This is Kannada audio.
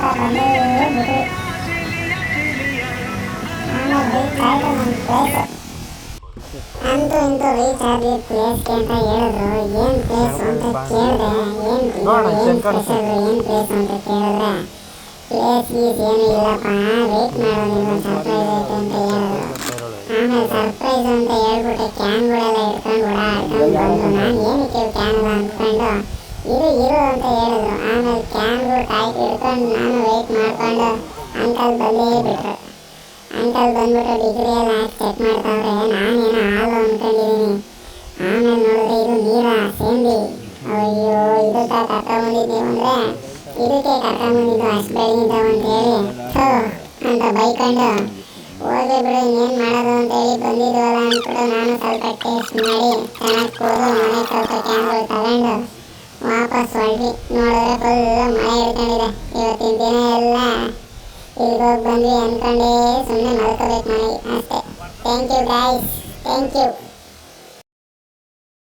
ಹತ್ರ ಬಂದೇ ಬಿಟ್ವಿ. ಆಮೇಲೆ ರೀಚ್ ಆಯಿತು ನಮ್ಮ ಪ್ಲೇಸ್. ಅಂತೂ ಇಂತೂ ರೀಚ್ ಆದ್ವಿ ಪ್ಲೇಸ್ಗೆ ಅಂತ ಹೇಳಿದ್ರು. ಏನು ಪ್ಲೇಸ್ ಅಂತ ಕೇಳಿದೆ, ಏನು ಸ್ಪೆಷಲ್ ಏನು ಪ್ಲೇಸ್ ಅಂತ ಕೇಳಿದ್ರೆ ಪ್ಲೇಸ್ ಗೀಸ್ ಏನು ಇಲ್ಲಪ್ಪ, ವೆಯ್ಟ್ ಮಾಡೋದು ಇನ್ನೊಂದು ಸರ್ಪ್ರೈಸ್ ಐತೆ ಅಂತ ಹೇಳಿದ್ರು. ಆಮೇಲೆ ಸರ್ಪ್ರೈಸ್ ಅಂತ ಹೇಳ್ಬಿಟ್ಟೆ ಕ್ಯಾನ್ಗಳೆಲ್ಲ ಇಟ್ಕೊಂಡು ಓಡಾಡ್ಕೊಂಡು ಬಂದು ನಾನು ಏನಕ್ಕೆ ಕ್ಯಾನ್ ಎಲ್ಲ ಅಂದ್ಕೊಂಡು ಇರು ಅಂತ ಹೇಳಿದ್ರು. ಆಮೇಲೆ ಕ್ಯಾನ್ಗಳು ಕಾಯ್ದು ಹಿಡ್ಕೊಂಡು ನಾನು ವೆಯ್ಟ್ ಮಾಡಿಕೊಂಡು ಅಂಕಲ್ ಬಂದೇ ಬಿಟ್ರು. ಅಂಕಲ್ ಬಂದ್ಬಿಟ್ಟು ಡಿಗ್ರಿ ಎಲ್ಲ ಹಾಕಿ ಚೆಕ್ ಮಾಡ್ತಾವ್ರೆ. ನಾನೇನೋ ಹಾಲು ಅಂದ್ಕೊಂಡಿದ್ದೀನಿ. ಆಮೇಲೆ ನೋಡಿದ್ರೆ ಇದು ನೀರಾ ಸೇಂದಿ. ಅಯ್ಯೋ ಇದಕ್ಕೆ ಕರ್ಕೊಂಬಂದಿದ್ದೀವಿ ಅಂದರೆ ಇದಕ್ಕೆ ಕರ್ಕೊಂಬಂದಿದ್ದು ಅಷ್ಟು ಬೆಳಗಿಂದ ಅಂತ ಹೇಳಿ ಅಂತ ಬೈಕೊಂಡು ಹೋಗಿ ಬಿಡು ಇನ್ನೇನು ಮಾಡೋದು ಅಂತ ಹೇಳಿ ಬಂದಿದ್ವಲ್ಲ ಅಂದ್ಬಿಟ್ಟು ನಾನು ಸ್ವಲ್ಪ ಟೇಸ್ಟ್ ಮಾಡಿ ಚೆನ್ನಾಗಿ ಕೂದು ಮನೆಗೆ ಸ್ವಲ್ಪ ಕ್ಯಾನ್ಗಳು ತಗೊಂಡು ವಾಪಸ್ ಹೊರಟ್ವಿ. ನೋಡಿದ್ರೆ ಫುಲ್ ಮಳೆ ಹಿಡ್ಕೊಂಡಿದೆ. ಇವತ್ತಿನ ದಿನ ಎಲ್ಲ ಇಲ್ಲಿಗೋಗಿ ಬಂದ್ವಿ ಅಂದ್ಕೊಂಡೇ ಸುಮ್ಮನೆ ಮಲ್ಕೋಬೇಕು ಮನೆಗೆ ಅಷ್ಟೇ. Thank you guys, thank you.